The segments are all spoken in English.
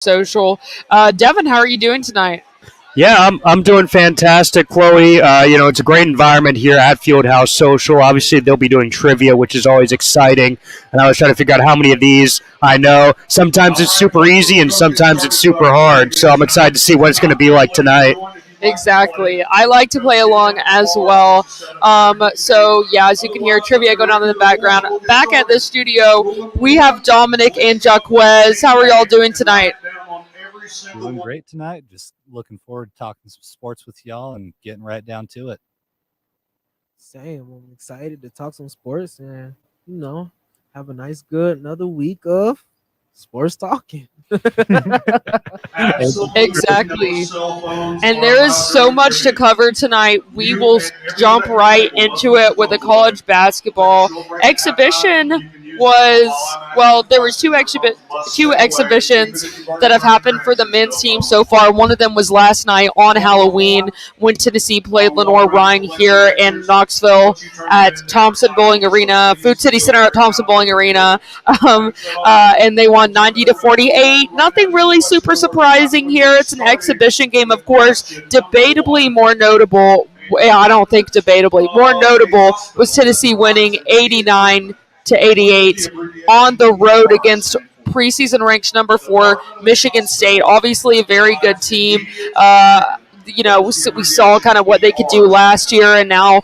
Social. Devin, how are you doing tonight? Yeah, I'm doing fantastic, Chloe. It's a great environment here at Fieldhouse Social. Obviously, they'll be doing trivia, which is always exciting. And I was trying to figure out how many of these I know. Sometimes it's super easy, and sometimes it's super hard. So I'm excited to see what it's going to be like tonight. Exactly. I like to play along as well. So, yeah, as you can hear, trivia going on in the background. Back at the studio, we have Dominic and Jacquez. How are y'all doing tonight? Doing great tonight. Just looking forward to talking some sports with y'all and getting right down to it. Same. I'm excited to talk some sports and have a nice, good another week of sports talking. Exactly. And there is so much to cover tonight. We will jump right into it with a college basketball exhibition. There was two exhibitions that have happened for the men's team so far. One of them was last night on Halloween when Tennessee played Lenore Ryan here in Knoxville at Thompson Bowling Arena, Food City Center at Thompson Bowling Arena. And they won 90-48. Nothing really super surprising here. It's an exhibition game, of course. Debatably more notable. I don't think debatably more notable was Tennessee winning 89-88 on the road against preseason ranked number 4 Michigan State. Obviously, a very good team. We saw kind of what they could do last year, and now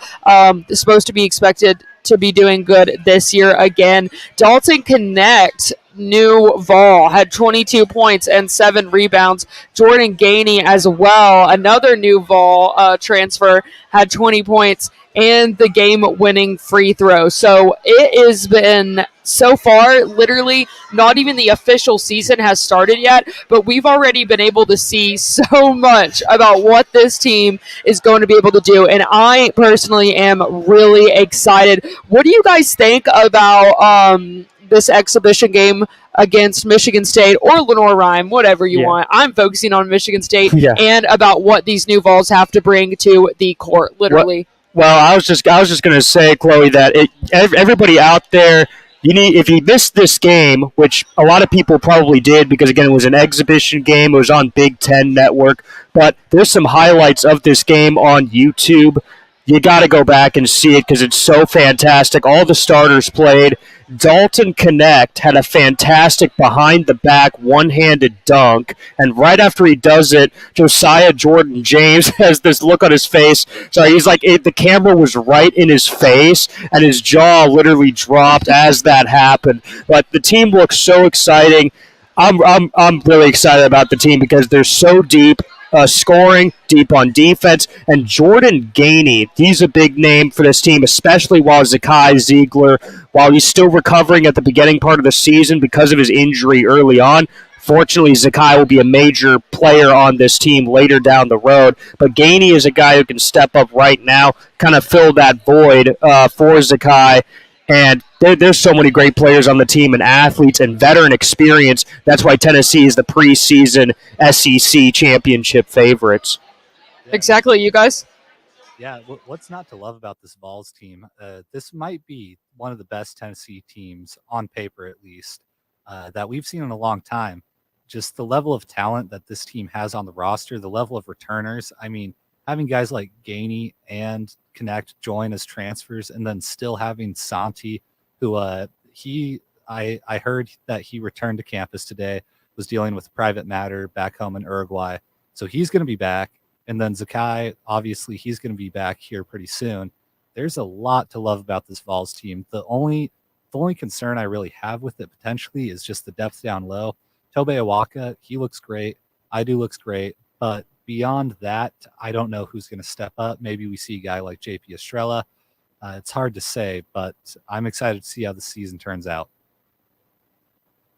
supposed to be expected to be doing good this year again. Dalton Connect, new Vol, had 22 points and 7 rebounds. Jordan Gainey as well, another new Vol transfer, had 20 points and the game-winning free throw. So it has been, so far, literally not even the official season has started yet, but we've already been able to see so much about what this team is going to be able to do, and I personally am really excited. What do you guys think about this exhibition game against Michigan State or Lenore Rhyme, whatever you want? I'm focusing on Michigan State and about what these new Vols have to bring to the court, literally. Well, I was just going to say, Chloe, that everybody out there, if you missed this game, which a lot of people probably did because, again, it was an exhibition game. It was on Big Ten Network. But there's some highlights of this game on YouTube. You got to go back and see it because it's so fantastic. All the starters played. Dalton Connect had a fantastic behind-the-back one-handed dunk, and right after he does it, Josiah Jordan James has this look on his face. So he's like, the camera was right in his face, and his jaw literally dropped as that happened. But the team looks so exciting. I'm really excited about the team because they're so deep. Scoring, deep on defense, and Jordan Gainey, he's a big name for this team, especially while Zakai Ziegler, while he's still recovering at the beginning part of the season because of his injury early on. Fortunately, Zakai will be a major player on this team later down the road, but Gainey is a guy who can step up right now, kind of fill that void for Zakai. And there's so many great players on the team and athletes and veteran experience. That's why Tennessee is the preseason SEC championship favorites. Exactly, you guys? Yeah, what's not to love about this Vols team? This might be one of the best Tennessee teams, on paper at least, that we've seen in a long time. Just the level of talent that this team has on the roster, the level of returners. I mean, having guys like Gainey and Connect join as transfers, and then still having Santi, who I heard that he returned to campus today, was dealing with a private matter back home in Uruguay. So he's going to be back. And then Zakai, obviously, he's going to be back here pretty soon. There's a lot to love about this Vols team. The only concern I really have with it potentially is just the depth down low. Tobe Awaka, he looks great. Idu looks great. But beyond that, I don't know who's going to step up. Maybe we see a guy like JP Estrella. It's hard to say, but I'm excited to see how the season turns out.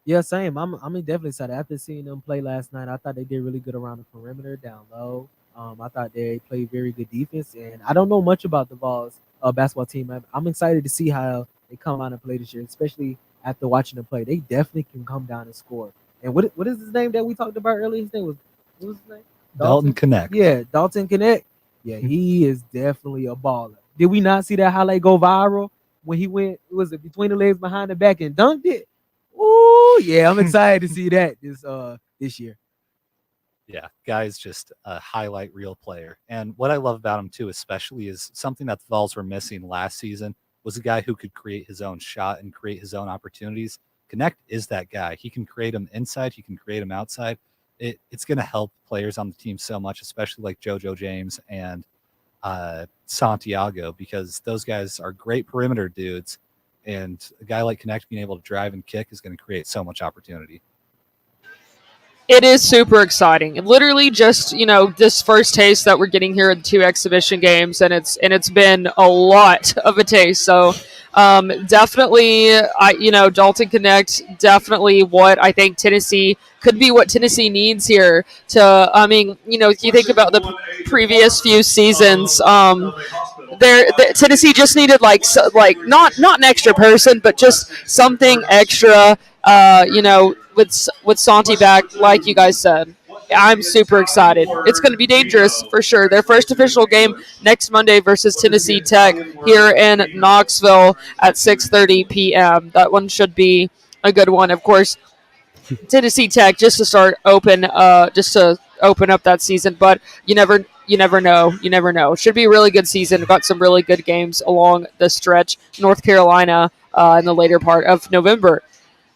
Yeah, same. I'm definitely excited. After seeing them play last night, I thought they did really good around the perimeter, down low. I thought they played very good defense, and I don't know much about the Vols basketball team. I'm excited to see how they come out and play this year, especially after watching them play. They definitely can come down and score. And what is his name that we talked about earlier? His name was, what was his name? Dalton Connect. Yeah, Dalton Connect. Yeah, he is definitely a baller. Did we not see that highlight go viral when he went, was it between the legs behind the back and dunked it? Ooh, yeah, I'm excited to see that this year. Yeah, guy's just a highlight reel player. And what I love about him too, especially, is something that the Vols were missing last season was a guy who could create his own shot and create his own opportunities. Connect is that guy. He can create them inside. He can create them outside. It's going to help players on the team so much, especially like JoJo James and Santiago, because those guys are great perimeter dudes. And a guy like Connect being able to drive and kick is going to create so much opportunity. It is super exciting. Literally, just this first taste that we're getting here in 2 exhibition games, and it's been a lot of a taste. So, definitely, Dalton Connect, definitely what I think Tennessee could be. What Tennessee needs here to, if you think about the previous few seasons, Tennessee just needed not an extra person, but just something extra. With Santi back, like you guys said, I'm super excited. It's going to be dangerous for sure. Their first official game next Monday versus Tennessee Tech here in Knoxville at 6:30 p.m. That one should be a good one. Of course, Tennessee Tech just to open up that season, but you never know. You never know. Should be a really good season. We've got some really good games along the stretch. North Carolina in the later part of November.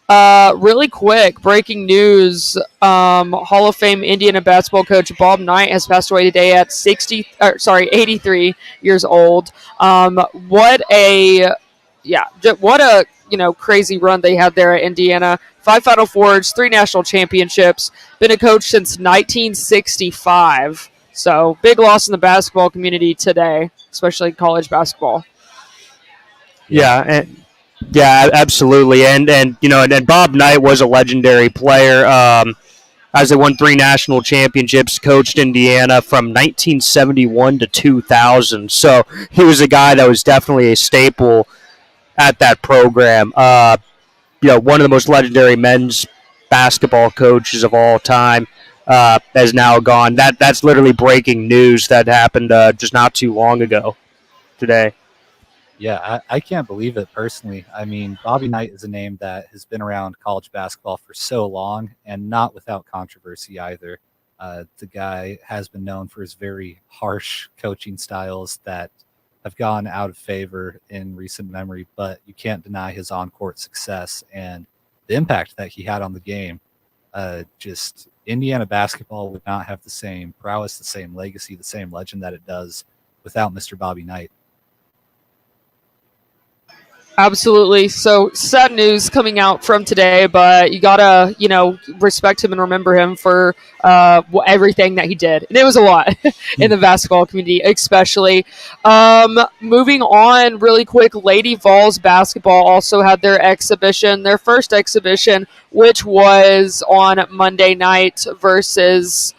Really quick, breaking news. Hall of Fame Indiana basketball coach Bob Knight has passed away today at 83 years old. What a crazy run they had there at Indiana. 5 Final Fours, 3 national championships. Been a coach since 1965. So big loss in the basketball community today, especially college basketball. Yeah, absolutely. And Bob Knight was a legendary player. As they won 3 national championships, coached Indiana from 1971 to 2000. So he was a guy that was definitely a staple at that program. One of the most legendary men's basketball coaches of all time has now gone. That's literally breaking news that happened just not too long ago today. Yeah, I can't believe it personally. I mean, Bobby Knight is a name that has been around college basketball for so long, and not without controversy either. The guy has been known for his very harsh coaching styles that have gone out of favor in recent memory, but you can't deny his on-court success and the impact that he had on the game. Just Indiana basketball would not have the same prowess, the same legacy, the same legend that it does without Mr. Bobby Knight. Absolutely. So sad news coming out from today, but you gotta, respect him and remember him for everything that he did, and it was a lot in the basketball community, especially. Moving on, really quick, Lady Vols basketball also had their first exhibition, which was on Monday night versus.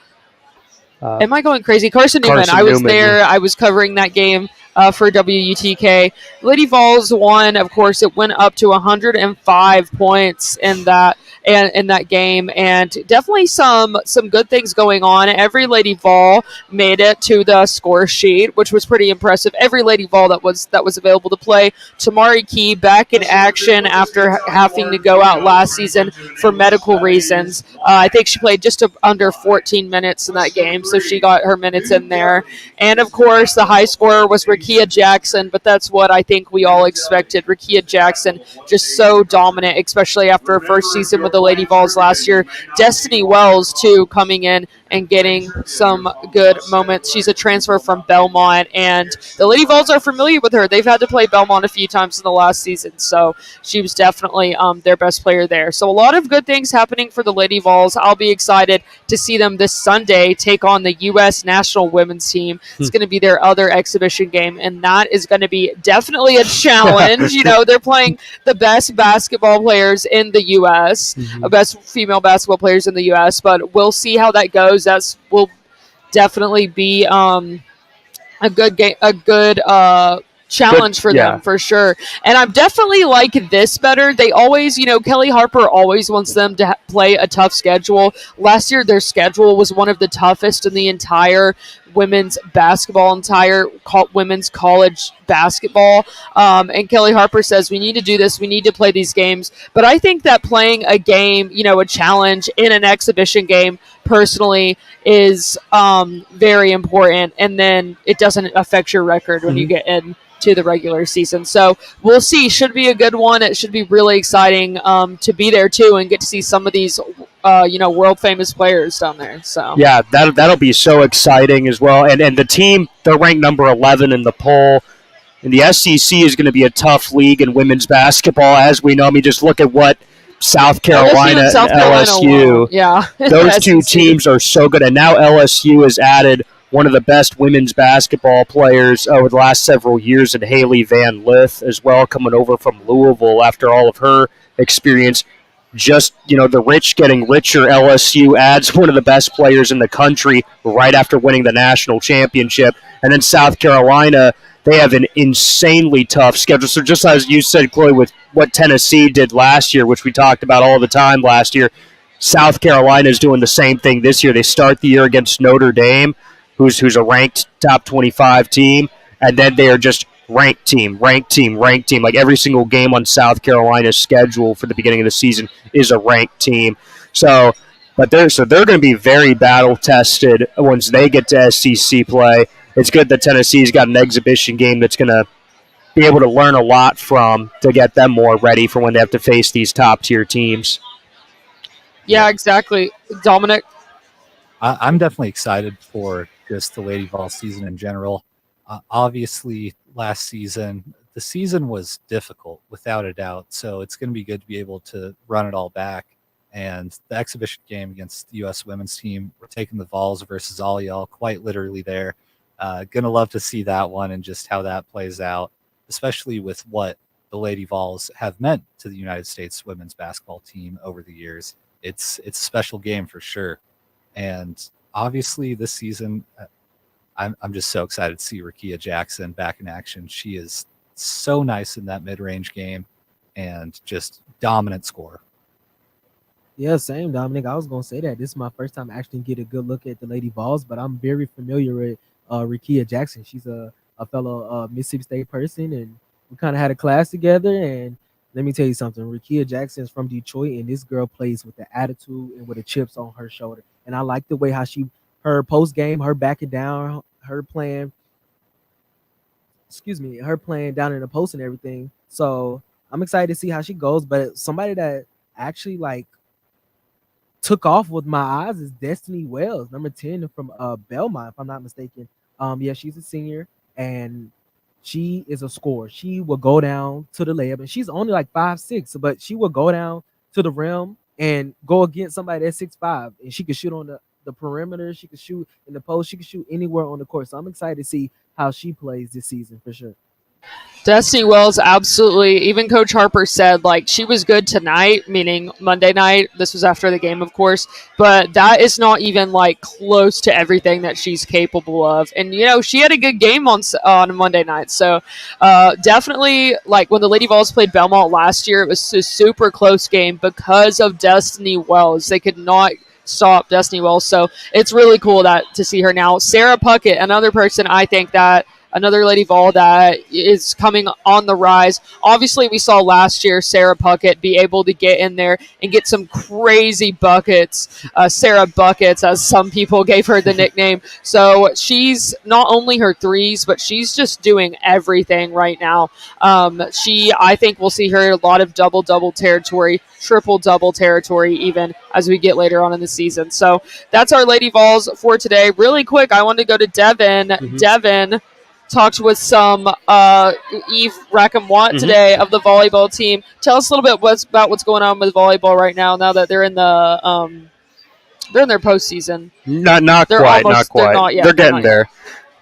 Am I going crazy? Carson Newman. I was there. Yeah. I was covering that game for WUTK. Lady Vols won. Of course, it went up to 105 points in that game, and definitely some good things going on. Every Lady Vol made it to the score sheet, which was pretty impressive. Every Lady Vol that was available to play. Tamari Key back in action after having to go out last season for medical reasons. I think she played just under 14 minutes in that game, so she got her minutes in there. And of course, the high scorer was Rakia Jackson, but that's what I think we all expected. Rakia Jackson just so dominant, especially after her first season with the Lady Vols last year. Destiny Wells, too, coming in and getting some good moments. She's a transfer from Belmont, and the Lady Vols are familiar with her. They've had to play Belmont a few times in the last season, so she was definitely their best player there. So a lot of good things happening for the Lady Vols. I'll be excited to see them this Sunday take on the U.S. national women's team. It's going to be their other exhibition game, and that is going to be definitely a challenge. They're playing the best basketball players in the U.S., best female basketball players in the U.S., but we'll see how that goes. That will definitely be a good game, a good challenge for them for sure. And I'm definitely like this better. They always, Kelly Harper always wants them to play a tough schedule. Last year, their schedule was one of the toughest in the entire women's basketball, women's college basketball. And Kelly Harper says we need to do this. We need to play these games. But I think that playing a game, a challenge in an exhibition game, personally, is very important. And then it doesn't affect your record when you get in to the regular season. So we'll see. Should be a good one. It should be really exciting to be there too and get to see some of these world famous players down there. So yeah, that'll be so exciting as well. And the team, they're ranked number 11 in the poll. And the SEC is going to be a tough league in women's basketball, as we know. I mean, just look at what South Carolina and LSU. Yeah, those two teams are so good. And now LSU has added one of the best women's basketball players over the last several years in Haley Van Lith as well, coming over from Louisville after all of her experience. Just, the rich getting richer. LSU adds one of the best players in the country right after winning the national championship. And then South Carolina, they have an insanely tough schedule. So just as you said, Chloe, with what Tennessee did last year, which we talked about all the time last year, South Carolina is doing the same thing this year. They start the year against Notre Dame, who's a ranked top 25 team, and then they are just ranked team. Like every single game on South Carolina's schedule for the beginning of the season is a ranked team. So they're going to be very battle tested once they get to SEC play. It's good that Tennessee's got an exhibition game that's going to be able to learn a lot from to get them more ready for when they have to face these top tier teams. Yeah, exactly. Dominic? I'm definitely excited for just the Lady Vol season in general. Obviously, last season, the season was difficult, without a doubt. So it's going to be good to be able to run it all back. And the exhibition game against the U.S. women's team, we're taking the Vols versus all y'all, quite literally there. Going to love to see that one and just how that plays out, especially with what the Lady Vols have meant to the United States women's basketball team over the years. It's a special game for sure. And obviously this season, I'm just so excited to see Rakia Jackson back in action. She is so nice in that mid-range game and just dominant scorer. Yeah, same, Dominic. I was going to say that. This is my first time actually get a good look at the Lady Vols, but I'm very familiar with Rakia Jackson. She's a fellow Mississippi State person, and we kind of had a class together. And let me tell you something. Rakia Jackson is from Detroit, and this girl plays with the attitude and with the chips on her shoulder. And I like the way how her post-game, her backing down, her playing down in the post and everything. So I'm excited to see how she goes. But somebody that actually took off with my eyes is Destiny Wells, number 10 from Belmont, if I'm not mistaken. Yeah, she's a senior, and she is a scorer. She will go down to the layup, and she's only like 5'6", but she will go down to the rim and go against somebody that's 6'5", and she can shoot on the perimeter. She can shoot in the post. She can shoot anywhere on the court. So I'm excited to see how she plays this season for sure. Destiny Wells, absolutely. Even Coach Harper said, she was good tonight, meaning Monday night. This was after the game, of course. But that is not even, close to everything that she's capable of. And, she had a good game on Monday night. So, definitely, when the Lady Vols played Belmont last year, it was a super close game because of Destiny Wells. They could not stop Destiny Wells. So, it's really cool to see her now. Sarah Puckett, another person I think that another Lady Vol that is coming on the rise. Obviously, we saw last year Sarah Puckett be able to get in there and get some crazy buckets. Sarah Buckets, as some people gave her the nickname. So she's not only her threes, but she's just doing everything right now. I think we'll see her a lot of double-double territory, triple-double territory even as we get later on in the season. So that's our Lady Vols for today. Really quick, I want to go to Devin. Mm-hmm. Devin talked with some Eve Rackham-Watt today of the volleyball team. Tell us a little bit about what's going on with volleyball right now that they're in their postseason. Not quite. They're getting there.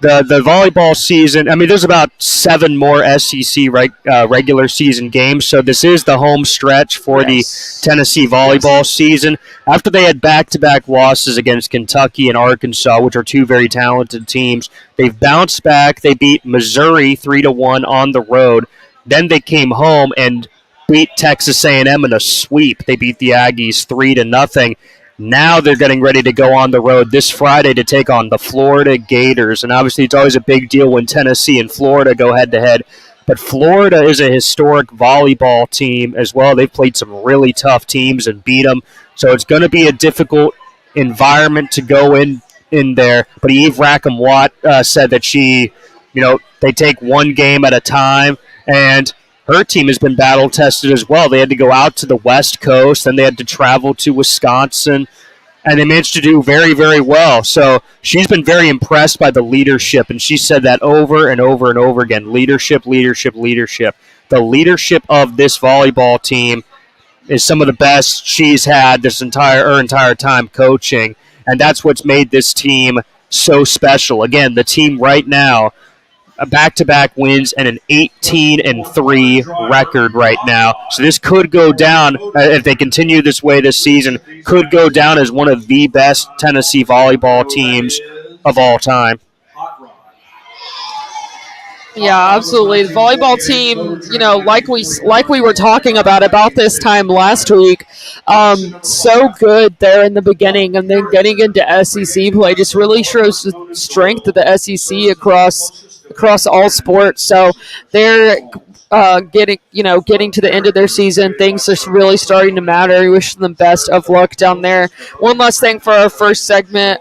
The volleyball season, there's about 7 more SEC regular season games, so this is the home stretch for the Tennessee volleyball season. After they had back-to-back losses against Kentucky and Arkansas, which are 2 very talented teams, they've bounced back. They beat Missouri 3-1 on the road. Then they came home and beat Texas A&M in a sweep. They beat the Aggies 3-0. Now they're getting ready to go on the road this Friday to take on the Florida Gators. And obviously it's always a big deal when Tennessee and Florida go head-to-head. But Florida is a historic volleyball team as well. They've played some really tough teams and beat them. So it's going to be a difficult environment to go in there. But Eve Rackham-Watt said that they take one game at a time. And her team has been battle tested as well. They had to go out to the West Coast, then they had to travel to Wisconsin, and they managed to do very, very well. So she's been very impressed by the leadership, and she said that over and over and over again. Leadership, leadership, leadership. The leadership of this volleyball team is some of the best she's had her entire time coaching, and that's what's made this team so special. Again, the team right now, back-to-back wins and an 18-3 record right now. So this could go down, if they continue this way this season, could go down as one of the best Tennessee volleyball teams of all time. Yeah, absolutely. The volleyball team, like we were talking about this time last week, so good there in the beginning, and then getting into SEC play just really shows the strength of the SEC across all sports. So they're getting to the end of their season. Things are really starting to matter. We wish them best of luck down there. One last thing for our first segment,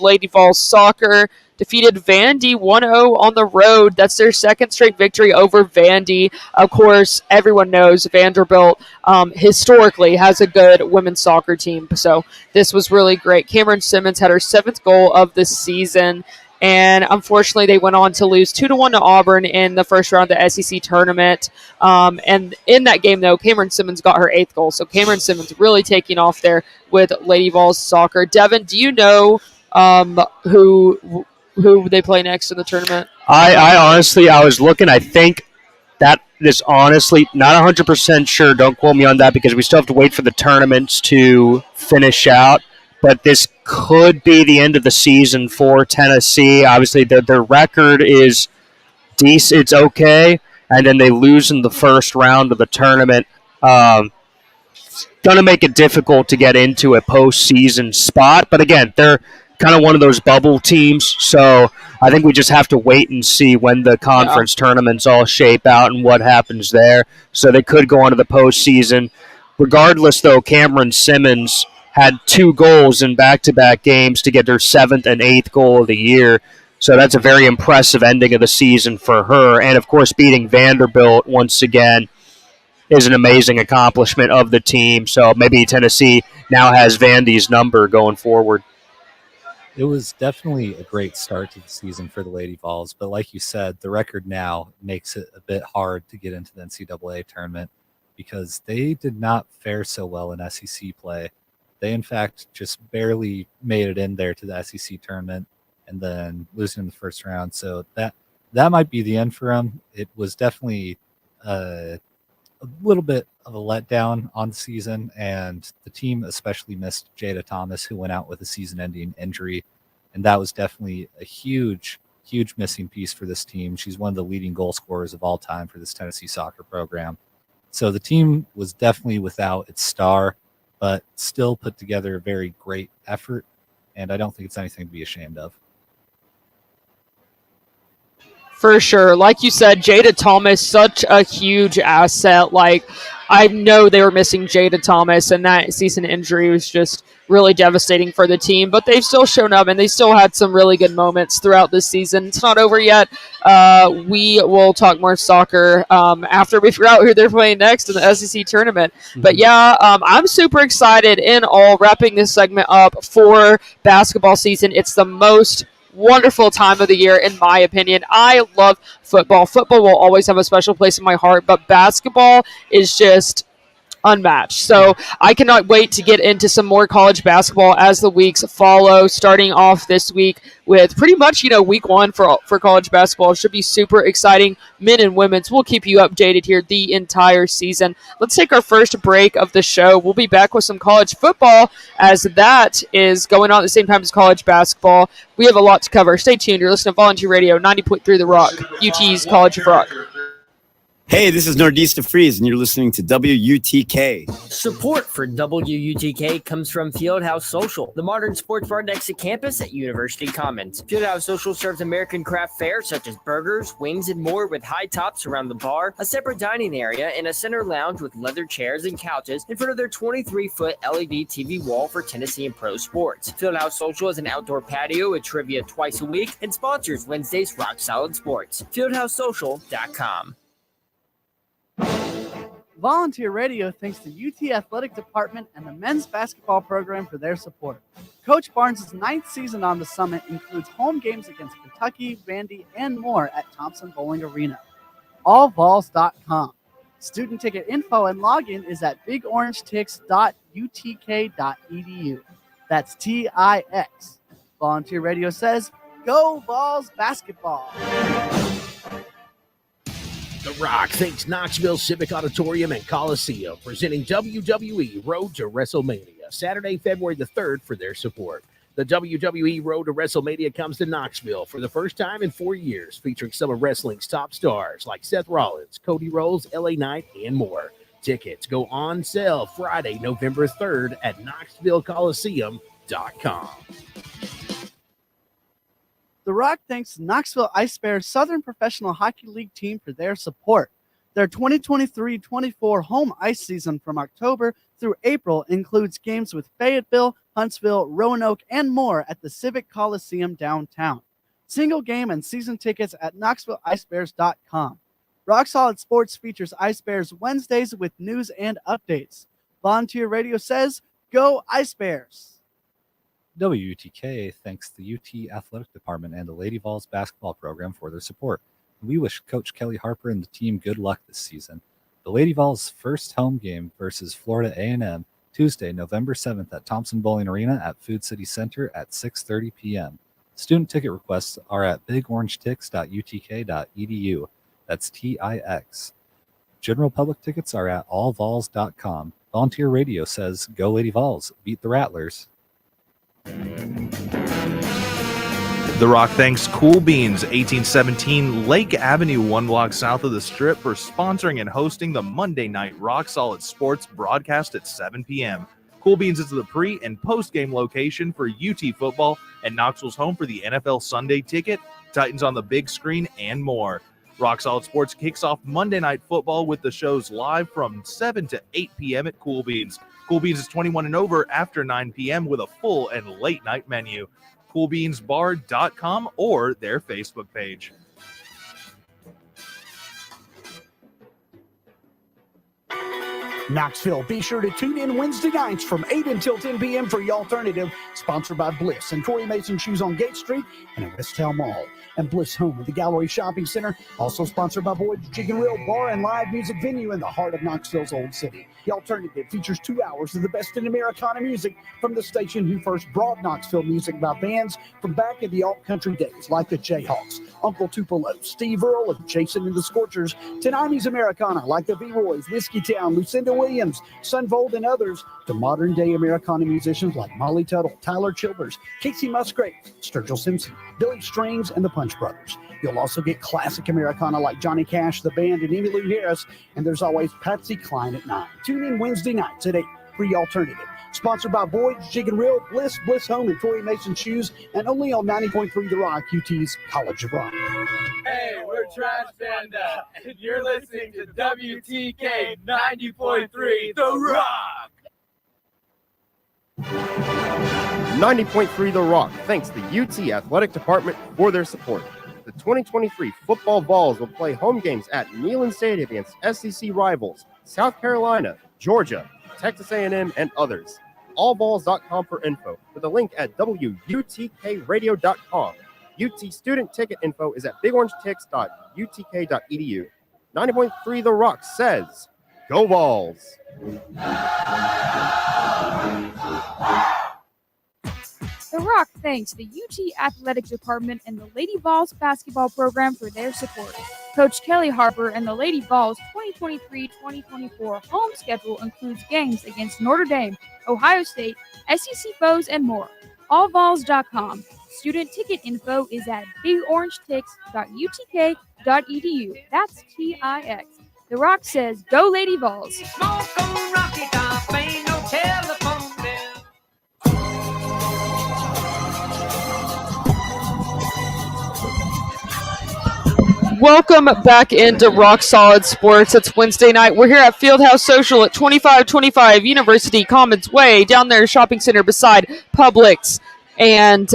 Lady Vols soccer defeated Vandy 1-0 on the road. That's their second straight victory over Vandy. Of course, everyone knows Vanderbilt historically has a good women's soccer team. So this was really great. Cameron Simmons had her 7th goal of the season. And unfortunately, they went on to lose 2-1 to Auburn in the first round of the SEC tournament. And in that game, though, Cameron Simmons got her 8th goal. So Cameron Simmons really taking off there with Lady Vols soccer. Devin, do you know who they play next in the tournament? I honestly, I was looking. I think that is honestly not 100% sure. Don't quote me on that because we still have to wait for the tournaments to finish out. But this could be the end of the season for Tennessee. Obviously, their record is decent. It's okay. And then they lose in the first round of the tournament. Going to make it difficult to get into a postseason spot. But again, they're kind of one of those bubble teams. So I think we just have to wait and see when the conference tournaments all shape out and what happens there. So they could go on to the postseason. Regardless, though, Cameron Simmons had 2 goals in back-to-back games to get her 7th and 8th goal of the year. So that's a very impressive ending of the season for her. And, of course, beating Vanderbilt once again is an amazing accomplishment of the team. So maybe Tennessee now has Vandy's number going forward. It was definitely a great start to the season for the Lady Vols, but like you said, the record now makes it a bit hard to get into the NCAA tournament because they did not fare so well in SEC play. They, in fact, just barely made it in there to the SEC tournament and then losing in the first round. So that might be the end for them. It was definitely a little bit of a letdown on the season, and the team especially missed Jada Thomas, who went out with a season-ending injury, and that was definitely a huge missing piece for this team. She's one of the leading goal scorers of all time for this Tennessee soccer program. So the team was definitely without its star, but still put together a very great effort, and I don't think it's anything to be ashamed of. For sure. Like you said, Jada Thomas, such a huge asset. Like, I know they were missing Jada Thomas, and that season injury was just really devastating for the team. But they've still shown up, and they still had some really good moments throughout this season. It's not over yet. We will talk more soccer after we figure out who they're playing next in the SEC tournament. Mm-hmm. But yeah, I'm super excited in all, wrapping this segment up for basketball season. It's the most wonderful time of the year, in my opinion. I love football. Football will always have a special place in my heart, but basketball is just unmatched. So I cannot wait to get into some more college basketball as the weeks follow, starting off this week with pretty much, week 1 for college basketball. It should be super exciting. Men and women's. We'll keep you updated here the entire season. Let's take our first break of the show. We'll be back with some college football as that is going on at the same time as college basketball. We have a lot to cover. Stay tuned. You're listening to Volunteer Radio 90.3 The Rock, UT's College of Rock. Hey, this is Nordista Freeze, and you're listening to WUTK. Support for WUTK comes from Fieldhouse Social, the modern sports bar next to campus at University Commons. Fieldhouse Social serves American craft fare such as burgers, wings, and more with high tops around the bar, a separate dining area, and a center lounge with leather chairs and couches in front of their 23-foot LED TV wall for Tennessee and pro sports. Fieldhouse Social is an outdoor patio with trivia twice a week and sponsors Wednesday's Rock Solid Sports. FieldhouseSocial.com. Volunteer Radio thanks the UT Athletic Department and the men's basketball program for their support. Coach Barnes' 9th season on the Summit includes home games against Kentucky, Vandy, and more at Thompson Bowling Arena. AllVols.com. Student ticket info and login is at bigorangetics.utk.edu. That's TIX. Volunteer Radio says, go Vols basketball. The Rock thanks Knoxville Civic Auditorium and Coliseum, presenting WWE Road to WrestleMania, Saturday, February the 3rd, for their support. The WWE Road to WrestleMania comes to Knoxville for the first time in 4 years, featuring some of wrestling's top stars like Seth Rollins, Cody Rhodes, LA Knight, and more. Tickets go on sale Friday, November 3rd at KnoxvilleColiseum.com. The Rock thanks Knoxville Ice Bears Southern Professional Hockey League team for their support. Their 2023-24 home ice season from October through April includes games with Fayetteville, Huntsville, Roanoke, and more at the Civic Coliseum downtown. Single game and season tickets at KnoxvilleIceBears.com. Rock Solid Sports features Ice Bears Wednesdays with news and updates. Volunteer Radio says, go Ice Bears! WUTK thanks the UT Athletic Department and the Lady Vols basketball program for their support. We wish Coach Kelly Harper and the team good luck this season. The Lady Vols' first home game versus Florida A&M, Tuesday, November 7th at Thompson Bowling Arena at Food City Center at 6:30 p.m. Student ticket requests are at bigorangetics.utk.edu. That's TIX. General public tickets are at allvols.com. Volunteer Radio says, go Lady Vols, beat the Rattlers. The Rock thanks Cool Beans 1817 Lake Avenue, 1 block south of the Strip, for sponsoring and hosting the Monday night Rock Solid Sports broadcast at 7 p.m. Cool Beans is the pre- and post-game location for UT football and Knoxville's home for the NFL Sunday Ticket, Titans on the Big Screen, and more. Rock Solid Sports kicks off Monday Night Football with the shows live from 7 to 8 p.m. at Cool Beans. Cool Beans is 21 and over after 9 p.m. with a full and late night menu. CoolBeansBar.com or their Facebook page. Knoxville, be sure to tune in Wednesday nights from 8 until 10 p.m. for The Alternative, sponsored by Bliss and Torrey Mason Shoes on Gate Street and at Westtown Mall. And Bliss Home at the Gallery Shopping Center, also sponsored by Boyd's Chicken Grill Bar and Live Music Venue in the heart of Knoxville's Old City. The Alternative features 2 hours of the best in Americana music from the station who first brought Knoxville music by bands from back in the alt-country days, like the Jayhawks, Uncle Tupelo, Steve Earle, and Jason and the Scorchers, to 90s Americana like the B-Roys, Whiskey Town, Lucinda Williams, Sunvold, and others, to modern-day Americana musicians like Molly Tuttle, Tyler Childers, Casey Musgrave, Sturgill Simpson, Billy Strings, and the Punch Brothers. You'll also get classic Americana like Johnny Cash, the band, and Emmylou Harris, and there's always Patsy Cline at 9. Tune in Wednesday nights at 8, Free Alternative. Sponsored by Boyd's Chicken Grill, Bliss Home, and Torrey Mason Shoes, and only on 90.3 The Rock, UT's College of Rock. Hey, we're Trash Panda, and you're listening to WTK 90.3 The Rock. 90.3 The Rock thanks the UT Athletic Department for their support. The 2023 football Vols will play home games at Neyland Stadium against SEC rivals South Carolina, Georgia, Texas A&M, and others. Allvols.com for info, with a link at WUTKradio.com. UT student ticket info is at bigorangetics.utk.edu. 90.3 The Rock says, go Vols! The Rock thanks the UT Athletic Department and the Lady Vols basketball program for their support. Coach Kelly Harper and the Lady Vols 2023-2024 home schedule includes games against Notre Dame, Ohio State, SEC foes, and more. Allvols.com. Student ticket info is at bigorangetics.utk.edu. That's TIX. The Rock says, "Go Lady Vols." Welcome back into Rock Solid Sports. It's Wednesday night. We're here at Fieldhouse Social at 2525 University Commons Way, down there, shopping center beside Publix and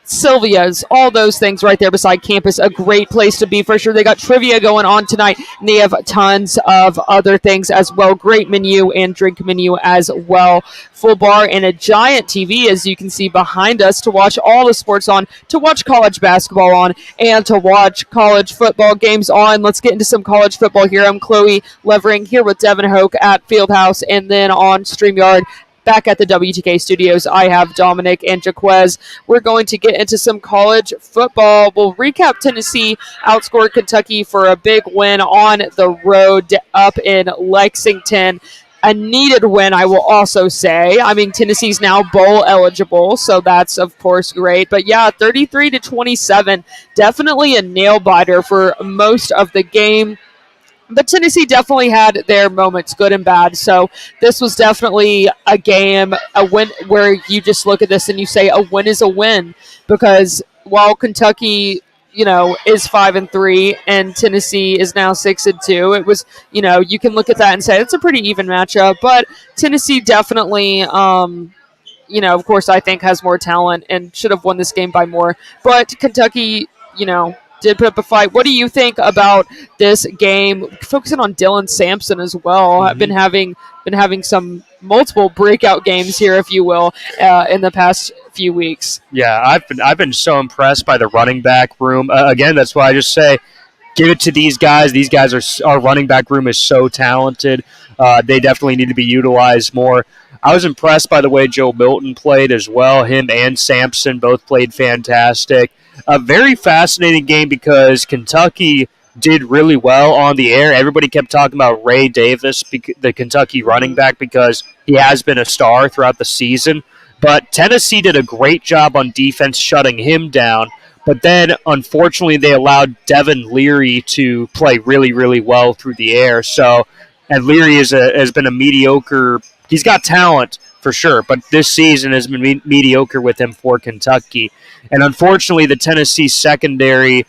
Sylvia's, all those things right there beside campus. A great place to be for sure. They got trivia going on tonight, and they have tons of other things as well. Great menu and drink menu as well. Full bar and a giant TV, as you can see behind us, to watch all the sports on, to watch college basketball on, and to watch college football games on. Let's get into some college football here. I'm Chloe Levering here with Devin Hoke at Fieldhouse, and then on StreamYard, back at the WTK studios, I have Dominic and Jacquez. We're going to get into some college football. We'll recap Tennessee outscored Kentucky for a big win on the road up in Lexington. A needed win, I will also say. I mean, Tennessee's now bowl eligible, so that's, of course, great. But, yeah, 33-27, definitely a nail-biter for most of the game. But Tennessee definitely had their moments, good and bad. So this was definitely a game, a win, where you just look at this and you say a win is a win. Because while Kentucky, is 5-3 and Tennessee is now 6-2, it was, you can look at that and say it's a pretty even matchup. But Tennessee definitely, of course, I think has more talent and should have won this game by more. But Kentucky, did put up a fight. What do you think about this game? Focusing on Dylan Sampson as well. I've been having some multiple breakout games here, if you will, in the past few weeks. Yeah, I've been so impressed by the running back room. Again, that's why I just say give it to these guys. These guys our running back room is so talented. They definitely need to be utilized more. I was impressed by the way Joe Milton played as well. Him and Sampson both played fantastic. A very fascinating game because Kentucky did really well on the air. Everybody kept talking about Ray Davis, the Kentucky running back, because he has been a star throughout the season. But Tennessee did a great job on defense shutting him down. But then, unfortunately, they allowed Devin Leary to play really, really well through the air. And Leary has been a mediocre. He's got talent for sure, but this season has been mediocre with him for Kentucky. And unfortunately, the Tennessee secondary,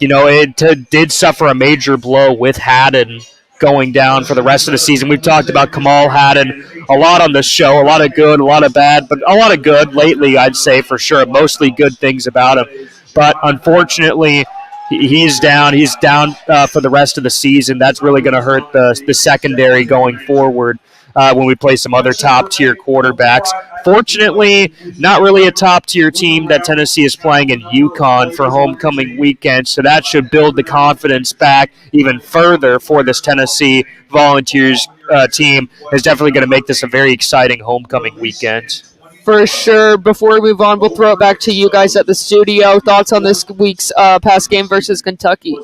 it did suffer a major blow with Haddon going down for the rest of the season. We've talked about Kamal Haddon a lot on this show, a lot of good, a lot of bad, but a lot of good lately, I'd say for sure. Mostly good things about him. But unfortunately, he's down. He's down for the rest of the season. That's really going to hurt the secondary going forward when we play some other top-tier quarterbacks. Fortunately, not really a top-tier team that Tennessee is playing in UConn for homecoming weekend, so that should build the confidence back even further for this Tennessee Volunteers team. Is definitely going to make this a very exciting homecoming weekend. For sure. Before we move on, we'll throw it back to you guys at the studio. Thoughts on this week's past game versus Kentucky?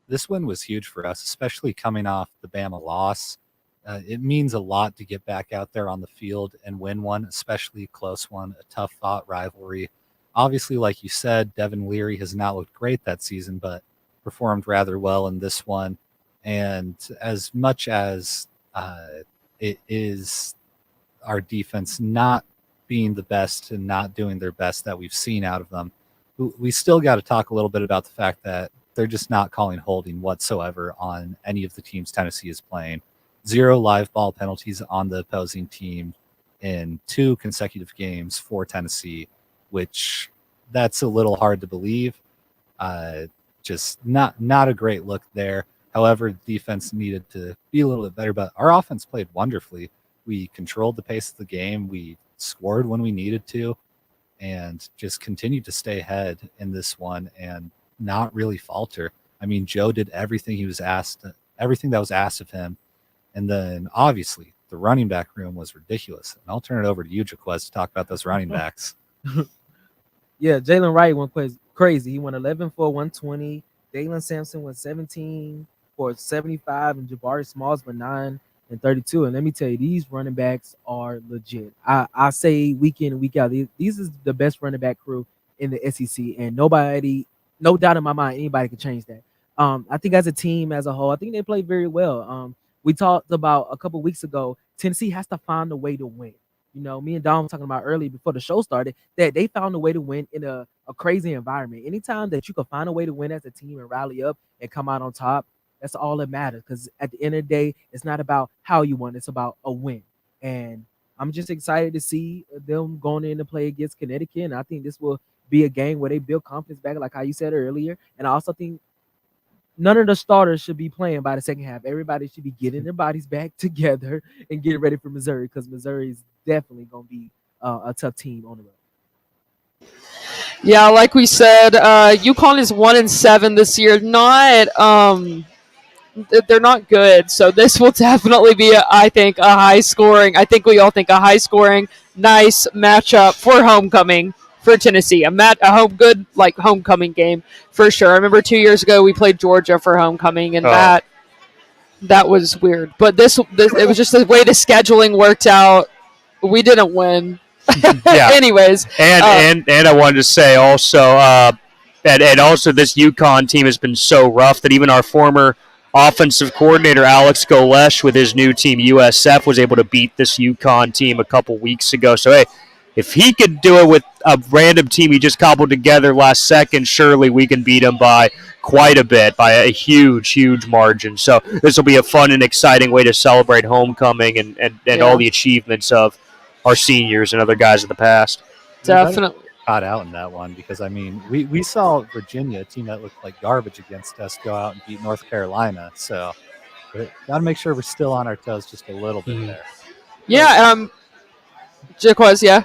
This win was huge for us, especially coming off the Bama loss. It means a lot to get back out there on the field and win one, especially a close one, a tough-fought rivalry. Obviously, like you said, Devin Leary has not looked great that season, but performed rather well in this one. And as much as it is our defense not being the best and not doing their best that we've seen out of them, we still got to talk a little bit about the fact that they're just not calling holding whatsoever on any of the teams Tennessee is playing. 0 live ball penalties on the opposing team in 2 consecutive games for Tennessee, which that's a little hard to believe. Just not a great look there. However, defense needed to be a little bit better, but our offense played wonderfully. We controlled the pace of the game. We scored when we needed to, and just continued to stay ahead in this one and not really falter. I mean, Joe did everything that was asked of him. And then, obviously, the running back room was ridiculous. And I'll turn it over to you, Jacquez, to talk about those running backs. Yeah, Jalen Wright went crazy. He went 11 for 120. Dalen Sampson went 17 for 75. And Jabari Smalls went 9 and 32. And let me tell you, these running backs are legit. I say week in and week out, these is the best running back crew in the SEC. And no doubt in my mind, anybody can change that. I think as a team as a whole, I think they played very well. We talked about a couple weeks ago, Tennessee has to find a way to win. You know, me and Dom were talking about early before the show started that they found a way to win in a crazy environment. Anytime that you can find a way to win as a team and rally up and come out on top, that's all that matters. Because at the end of the day, it's not about how you won; it's about a win. And I'm just excited to see them going in to play against Connecticut. And I think this will be a game where they build confidence back, like how you said earlier. And I also think none of the starters should be playing by the second half. Everybody should be getting their bodies back together and getting ready for Missouri, because Missouri is definitely going to be a tough team on the road. Yeah, like we said, UConn is 1-7 this year. Not they're not good. So this will definitely be, I think, a high scoring. I think we all think a high scoring, nice matchup for homecoming for Tennessee. A home good like homecoming game for sure. I remember 2 years ago we played Georgia for homecoming, and that was weird. But this it was just the way the scheduling worked out. We didn't win. Yeah. Anyways, and I wanted to say also, and also this UConn team has been so rough that even our former offensive coordinator Alex Golesh with his new team USF was able to beat this UConn team a couple weeks ago. So hey, if he could do it with a random team he just cobbled together last second, surely we can beat him by quite a bit, by a huge margin. So this will be a fun and exciting way to celebrate homecoming and all the achievements of our seniors and other guys of the past. Definitely caught out in that one, because I mean we saw Virginia, a team that looked like garbage against us, go out and beat North Carolina. So got to make sure we're still on our toes just a little bit there. Yeah, Jacquez, yeah.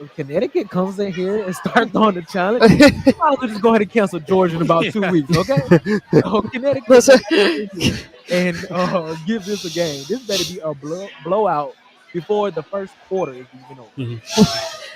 If Connecticut comes in here and starts throwing the challenge, I'll just go ahead and cancel Georgia in about 2 weeks, okay? So Connecticut and give this a game. This better be a blowout before the first quarter is even over.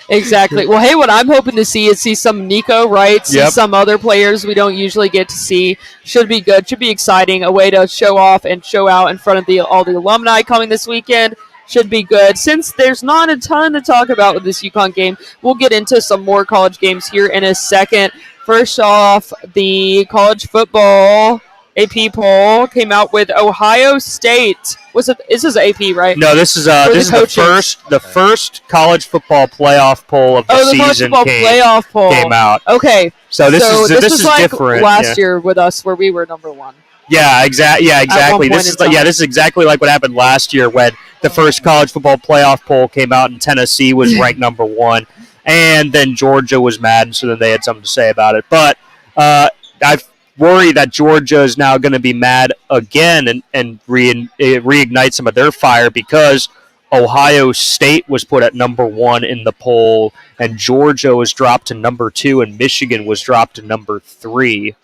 Exactly. Well, hey, what I'm hoping to see is some Nico Wright, see some other players we don't usually get to see. Should be good. Should be exciting. A way to show off and show out in front of all the alumni coming this weekend. Should be good. Since there's not a ton to talk about with this UConn game, we'll get into some more college games here in a second. First off, the college football AP poll came out with Ohio State. This is AP, right? No, this is the first college football playoff poll of the season. Playoff poll came out. Okay, so this is like different. Last year with us, where we were number one. Yeah, exactly. This is exactly like what happened last year when the first college football playoff poll came out and Tennessee was ranked number one, and then Georgia was mad, and so then they had something to say about it. But I worry that Georgia is now going to be mad again and reignite some of their fire, because Ohio State was put at number one in the poll, and Georgia was dropped to number two, and Michigan was dropped to number three.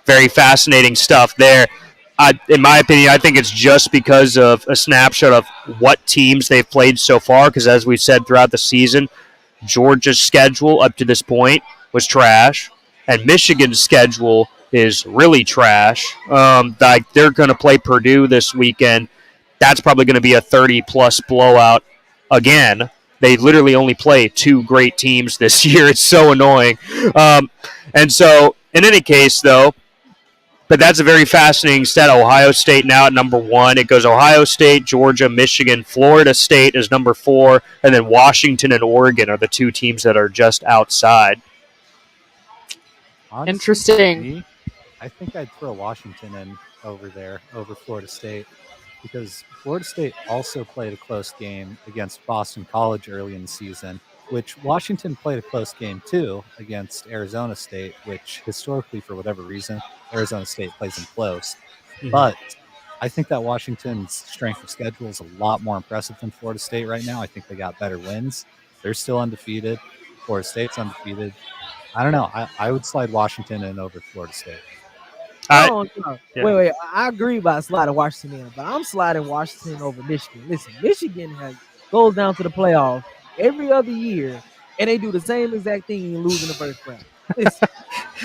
Very fascinating stuff there. In my opinion, I think it's just because of a snapshot of what teams they've played so far, because as we've said throughout the season, Georgia's schedule up to this point was trash, and Michigan's schedule is really trash. Like they're going to play Purdue this weekend. That's probably going to be a 30-plus blowout again. They literally only play two great teams this year. It's so annoying. And so, in any case, though, but that's a very fascinating stat. Ohio State now at number one. It goes Ohio State, Georgia, Michigan, Florida State is number four, and then Washington and Oregon are the two teams that are just outside. Honestly, interesting. I think I'd throw Washington in over Florida State, because Florida State also played a close game against Boston College early in the season, which Washington played a close game too against Arizona State, which historically, for whatever reason, Arizona State plays them close. Mm-hmm. But I think that Washington's strength of schedule is a lot more impressive than Florida State right now. I think they got better wins. They're still undefeated. Florida State's undefeated. I don't know. I would slide Washington in over Florida State. Wait. I agree about sliding Washington in, but I'm sliding Washington over Michigan. Listen, Michigan goes down to the playoff every other year, and they do the same exact thing and lose in the first round. Listen,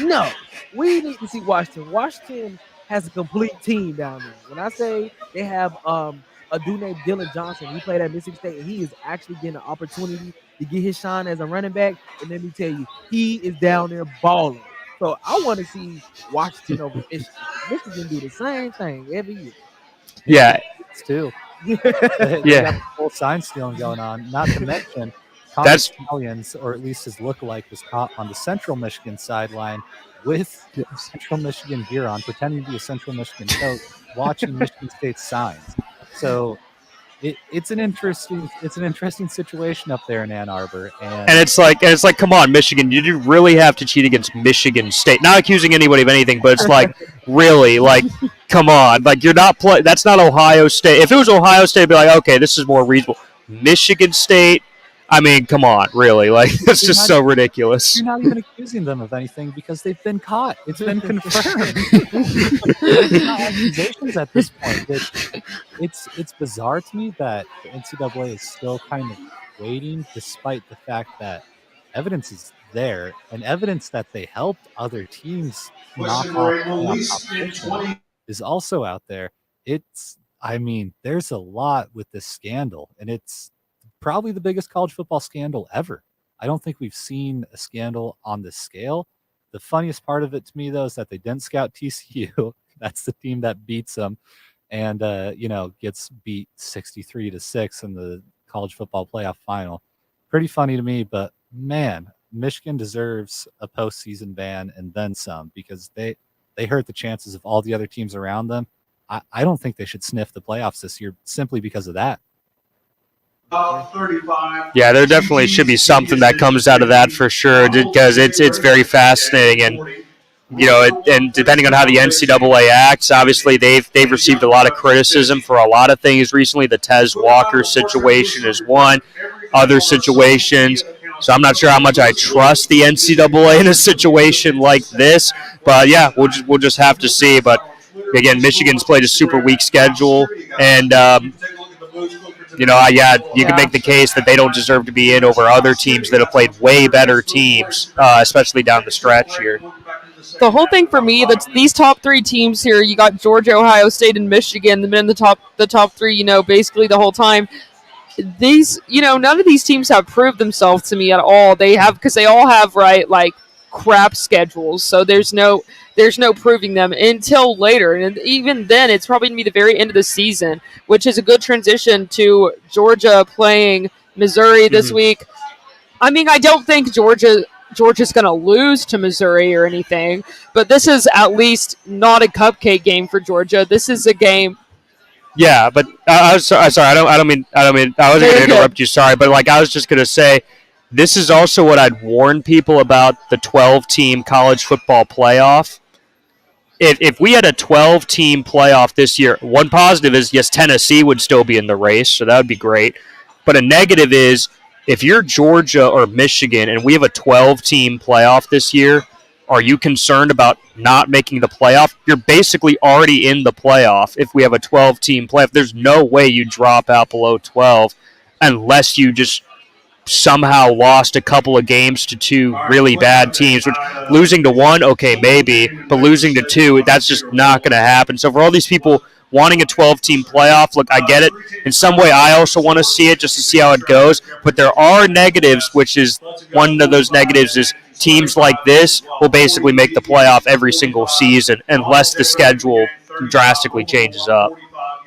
no, we need to see Washington. Washington has a complete team down there. When I say they have a dude named Dylan Johnson, he played at Mississippi State, and he is actually getting an opportunity to get his shine as a running back. And let me tell you, he is down there balling. So I want to see Washington over Michigan. Michigan do the same thing every year. Yeah. It's too. Yeah. They Yeah. got the full sign stealing going on. Not to mention, Connor That's- Stalions, or at least his lookalike, was caught on the Central Michigan sideline with Central Michigan gear on, pretending to be a Central Michigan coach, watching Michigan State's signs. So it's an interesting situation up there in Ann Arbor, And it's like, come on, Michigan, did you really have to cheat against Michigan State? Not accusing anybody of anything, but it's like, really, like, come on, like you're not that's not Ohio State. If it was Ohio State, I'd be like, okay, this is more reasonable. Michigan State, I mean, come on, really, like it's You're just not- so ridiculous. You're not even accusing them of anything because they've been caught. It's been confirmed. It's not accusations at this point. It's bizarre to me that the NCAA is still kind of waiting, despite the fact that evidence is there and evidence that they helped other teams knock off playoff competition is also out there. I mean, there's a lot with this scandal, and it's probably the biggest college football scandal ever. I don't think we've seen a scandal on this scale. The funniest part of it to me, though, is that they didn't scout TCU. That's the team that beats them and, gets beat 63-6 in the college football playoff final. Pretty funny to me, but man, Michigan deserves a postseason ban and then some, because they hurt the chances of all the other teams around them. I don't think they should sniff the playoffs this year simply because of that. Yeah, there definitely should be something that comes out of that for sure, because it's very fascinating, and and depending on how the NCAA acts, obviously they've received a lot of criticism for a lot of things recently. The Tez Walker situation is one, other situations. So I'm not sure how much I trust the NCAA in a situation like this, but yeah, we'll just have to see. But again, Michigan's played a super weak schedule, and you can make the case that they don't deserve to be in over other teams that have played way better teams, especially down the stretch here. The whole thing for me, these top three teams here, you got Georgia, Ohio State, and Michigan. They've been in the top three, basically the whole time. These, none of these teams have proved themselves to me at all. They have, because they all have crap schedules. So there's no proving them until later, and even then, it's probably gonna be the very end of the season, which is a good transition to Georgia playing Missouri this week. I mean, I don't think Georgia's going to lose to Missouri or anything, but this is at least not a cupcake game for Georgia. This is a game. Yeah, but I was sorry. I don't mean. I wasn't going to interrupt you. Sorry, but I was just going to say, this is also what I'd warn people about the 12-team college football playoff. If we had a 12-team playoff this year, one positive is, yes, Tennessee would still be in the race, so that would be great. But a negative is, if you're Georgia or Michigan and we have a 12-team playoff this year, are you concerned about not making the playoff? You're basically already in the playoff if we have a 12-team playoff. There's no way you drop out below 12 unless you just somehow lost a couple of games to two really bad teams. Which, losing to one, okay, maybe, but losing to two, that's just not going to happen. So for all these people wanting a 12-team playoff, look, I get it. In some way, I also want to see it just to see how it goes. But there are negatives, which is one of those negatives is teams like this will basically make the playoff every single season unless the schedule drastically changes up.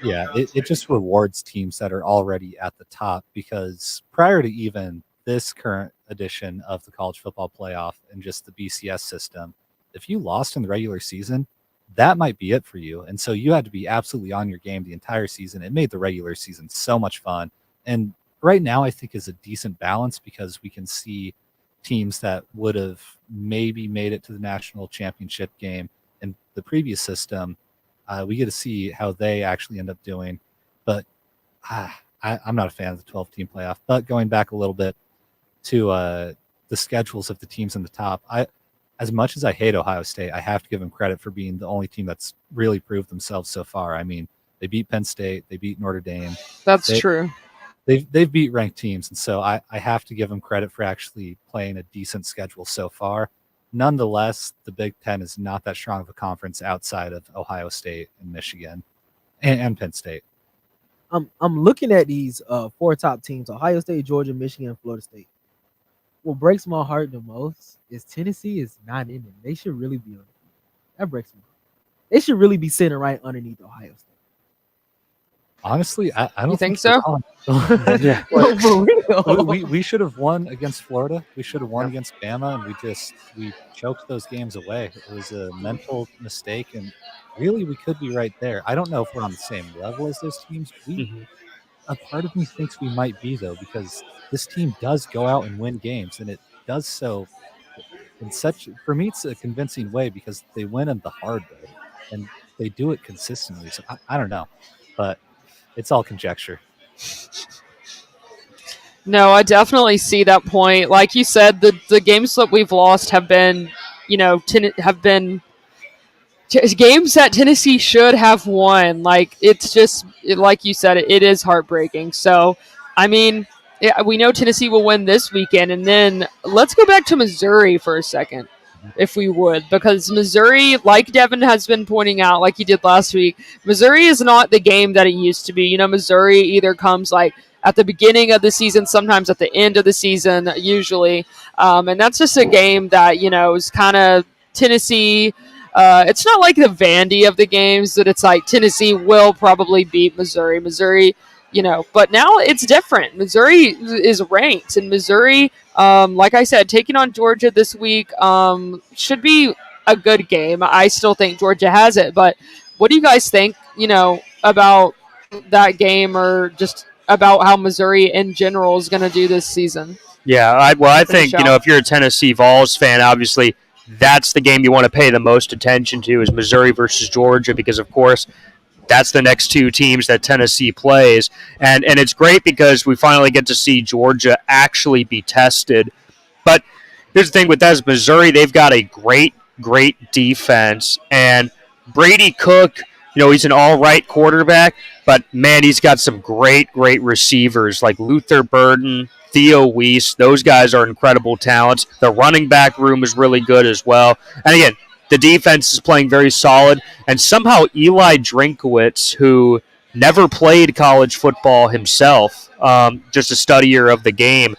Yeah, it just rewards teams that are already at the top, because prior to even this current edition of the college football playoff and just the BCS system, if you lost in the regular season, that might be it for you. And so you had to be absolutely on your game the entire season. It made the regular season so much fun. And right now I think is a decent balance, because we can see teams that would have maybe made it to the national championship game in the previous system. We get to see how they actually end up doing. But I'm not a fan of the 12-team playoff. But going back a little bit to the schedules of the teams in the top, as much as I hate Ohio State, I have to give them credit for being the only team that's really proved themselves so far. I mean, they beat Penn State, they beat Notre Dame. That's true. They've beat ranked teams, and so I have to give them credit for actually playing a decent schedule so far. Nonetheless, the Big Ten is not that strong of a conference outside of Ohio State and Michigan and Penn State. I'm looking at these four top teams: Ohio State, Georgia, Michigan, and Florida State. what breaks my heart the most is Tennessee is not in it. They should really be on it. That breaks my heart. They should really be sitting right underneath Ohio State. Honestly, I don't You think we're so? wrong. Yeah. No, for real. we should have won against Florida. We should have won against Bama, and we choked those games away. It was a mental mistake, and really we could be right there. I don't know if we're on the same level as those teams. A part of me thinks we might be, though, because this team does go out and win games, and it does so in such, for me, it's a convincing way because they win in the hard way, and they do it consistently. So I don't know, but it's all conjecture. No, I definitely see that point. Like you said, the games that we've lost have been, have been games that Tennessee should have won. Like it's just like you said, it is heartbreaking. So, I mean, we know Tennessee will win this weekend, and then let's go back to Missouri for a second, if we would, because Missouri, like Devin has been pointing out, like he did last week, Missouri is not the game that it used to be. Missouri either comes like at the beginning of the season, sometimes at the end of the season, usually, and that's just a game that is kind of Tennessee. It's not like the Vandy of the games that it's like Tennessee will probably beat Missouri. But now it's different. Missouri is ranked, and Missouri, like I said, taking on Georgia this week should be a good game. I still think Georgia has it, but what do you guys think, about that game, or just about how Missouri in general is going to do this season? Yeah, I think, if you're a Tennessee Vols fan, obviously that's the game you want to pay the most attention to is Missouri versus Georgia because, of course, that's the next two teams that Tennessee plays. And it's great because we finally get to see Georgia actually be tested. But here's the thing with that is Missouri, they've got a great defense. And Brady Cook, he's an all-right quarterback, but, man, he's got some great receivers like Luther Burden, Theo Weiss. Those guys are incredible talents. The running back room is really good as well. And, again, the defense is playing very solid. And somehow Eli Drinkowitz, who never played college football himself, just a studier of the game,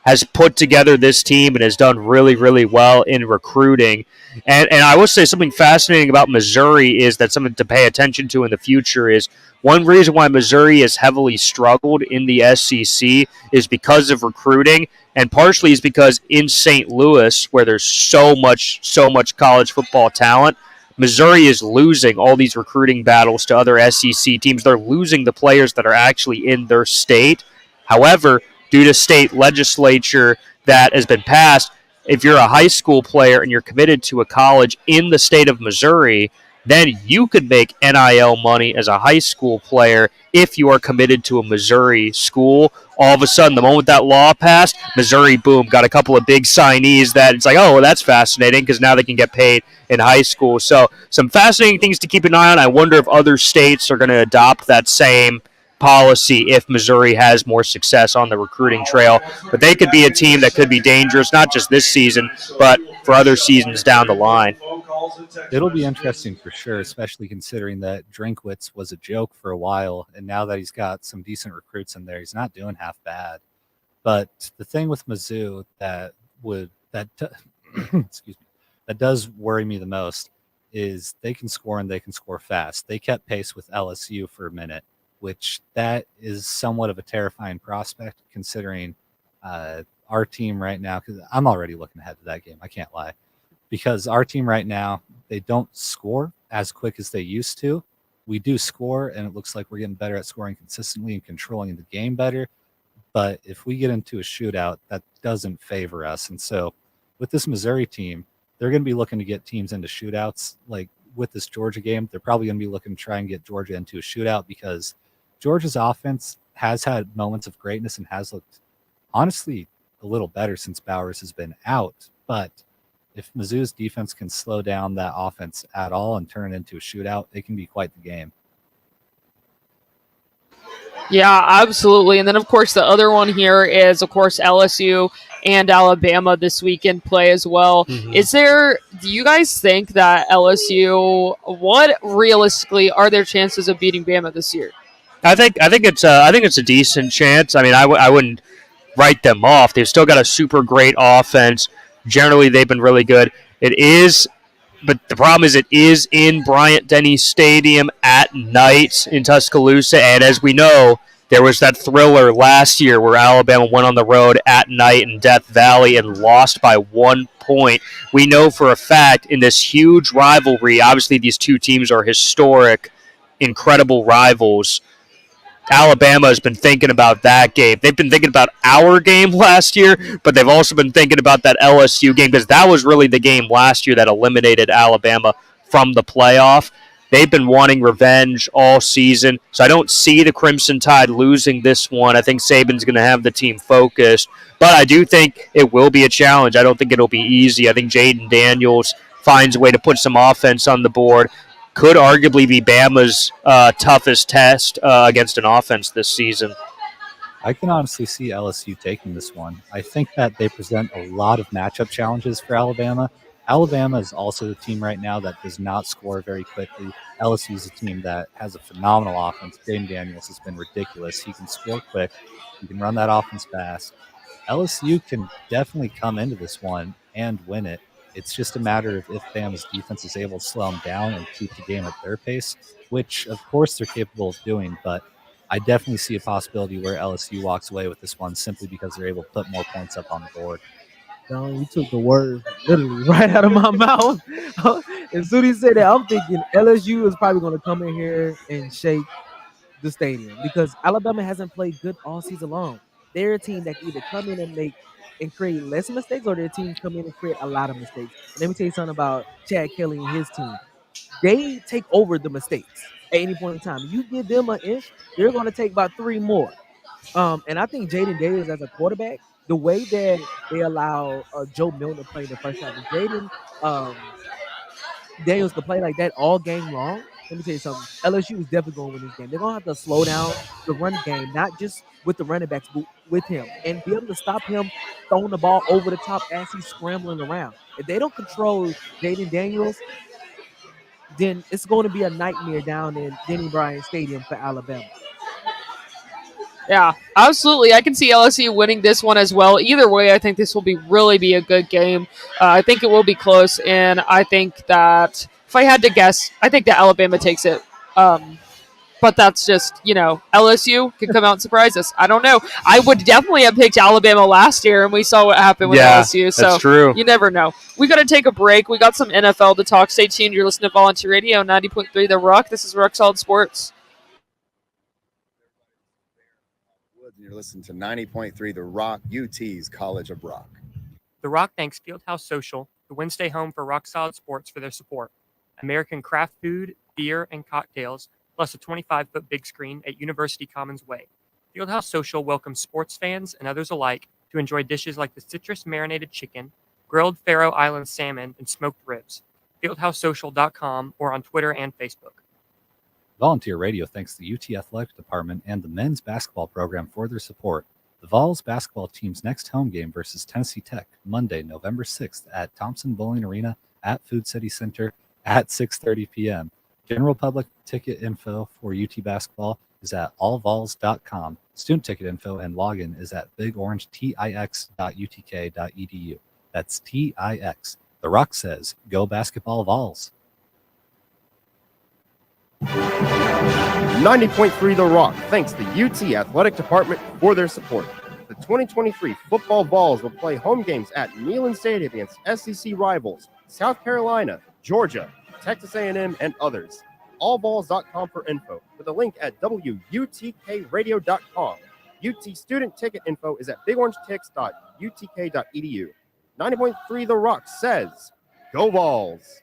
has put together this team and has done really well in recruiting. And I will say something fascinating about Missouri is that something to pay attention to in the future is one reason why Missouri has heavily struggled in the SEC is because of recruiting, and partially is because in St. Louis, where there's so much college football talent, Missouri is losing all these recruiting battles to other SEC teams. They're losing the players that are actually in their state. However, due to state legislature that has been passed, if you're a high school player and you're committed to a college in the state of Missouri, then you could make NIL money as a high school player if you are committed to a Missouri school. All of a sudden, the moment that law passed, Missouri, boom, got a couple of big signees that it's like, oh, well, that's fascinating because now they can get paid in high school. So some fascinating things to keep an eye on. I wonder if other states are going to adopt that same policy if Missouri has more success on the recruiting trail. But they could be a team that could be dangerous, not just this season, but for other seasons down the line. It'll be interesting for sure, especially considering that Drinkwitz was a joke for a while, and now that he's got some decent recruits in there, he's not doing half bad. But the thing with Mizzou excuse me, that does worry me the most is they can score and they can score fast. They kept pace with LSU for a minute, which that is somewhat of a terrifying prospect considering our team right now, because I'm already looking ahead to that game. I can't lie. Because our team right now, they don't score as quick as they used to. We do score, and it looks like we're getting better at scoring consistently and controlling the game better. But if we get into a shootout, that doesn't favor us. And so with this Missouri team, they're going to be looking to get teams into shootouts. Like with this Georgia game, they're probably going to be looking to try and get Georgia into a shootout because Georgia's offense has had moments of greatness and has looked, honestly, a little better since Bowers has been out. But if Mizzou's defense can slow down that offense at all and turn it into a shootout, it can be quite the game. Yeah, absolutely. And then, of course, the other one here is, of course, LSU and Alabama this weekend play as well. Mm-hmm. Do you guys think that LSU, what realistically are their chances of beating Bama this year? I think it's a decent chance. I mean, I wouldn't write them off. They've still got a super great offense. Generally, they've been really good. But the problem is it is in Bryant-Denny Stadium at night in Tuscaloosa, and as we know, there was that thriller last year where Alabama went on the road at night in Death Valley and lost by 1 point. We know for a fact in this huge rivalry, obviously these two teams are historic, incredible rivals. Alabama has been thinking about that game. They've been thinking about our game last year, but they've also been thinking about that LSU game because that was really the game last year that eliminated Alabama from the playoff. They've been wanting revenge all season, so I don't see the Crimson Tide losing this one. I think Saban's going to have the team focused, but I do think it will be a challenge. I don't think it'll be easy. I think Jaden Daniels finds a way to put some offense on the board. Could arguably be Bama's toughest test against an offense this season. I can honestly see LSU taking this one. I think that they present a lot of matchup challenges for Alabama. Alabama is also a team right now that does not score very quickly. LSU is a team that has a phenomenal offense. Jaden Daniels has been ridiculous. He can score quick. He can run that offense fast. LSU can definitely come into this one and win it. It's just a matter of if Bama's defense is able to slow them down and keep the game at their pace, which, of course, they're capable of doing. But I definitely see a possibility where LSU walks away with this one simply because they're able to put more points up on the board. John, you took the words literally right out of my mouth. As soon as you said that, I'm thinking LSU is probably going to come in here and shake the stadium because Alabama hasn't played good all season long. They're a team that can either come in and create less mistakes, or their team come in and create a lot of mistakes. And let me tell you something about Chad Kelly and his team. They take over the mistakes at any point in time. You give them an inch, they're going to take about 3 more. And I think Jaden Daniels as a quarterback, the way that they allow Joe Milton to play the first half, and Jaden Daniels to play like that all game long, let me tell you something. LSU is definitely going to win this game. They're going to have to slow down the run game, not just with the running backs, but with him, and be able to stop him throwing the ball over the top as he's scrambling around. If they don't control Jaden Daniels, then it's going to be a nightmare down in Denny Bryan Stadium for Alabama. Yeah, absolutely. I can see LSU winning this one as well. Either way, I think this will really be a good game. I think it will be close, and I think that if I had to guess, I think that Alabama takes it. But that's just, LSU can come out and surprise us. I don't know. I would definitely have picked Alabama last year, and we saw what happened with LSU. So that's true. You never know. We got to take a break. We got some NFL to talk. Stay tuned. You're listening to Volunteer Radio 90.3 The Rock. This is Rock Solid Sports. You're listening to 90.3 The Rock, UT's College of Rock. The Rock thanks Fieldhouse Social, the Wednesday home for Rock Solid Sports, for their support. American craft food, beer, and cocktails, plus a 25-foot big screen at University Commons Way. Fieldhouse Social welcomes sports fans and others alike to enjoy dishes like the citrus marinated chicken, grilled Faroe Island salmon, and smoked ribs. FieldhouseSocial.com or on Twitter and Facebook. Volunteer Radio thanks the UT Athletic Department and the men's basketball program for their support. The Vols basketball team's next home game versus Tennessee Tech, Monday, November 6th at Thompson Bowling Arena at Food City Center at 6:30 p.m. General public ticket info for UT basketball is at allvols.com. Student ticket info and login is at bigorangetix.utk.edu. That's TIX. The Rock says, go basketball Vols. 90.3 The Rock thanks the UT Athletic Department for their support. The 2023 football Vols will play home games at Neyland Stadium against SEC rivals South Carolina, Georgia, Texas A&M, and others. Allvols.com for info, with a link at WUTKradio.com. UT student ticket info is at bigorangetics.utk.edu. 90.3 The Rock says, go Vols!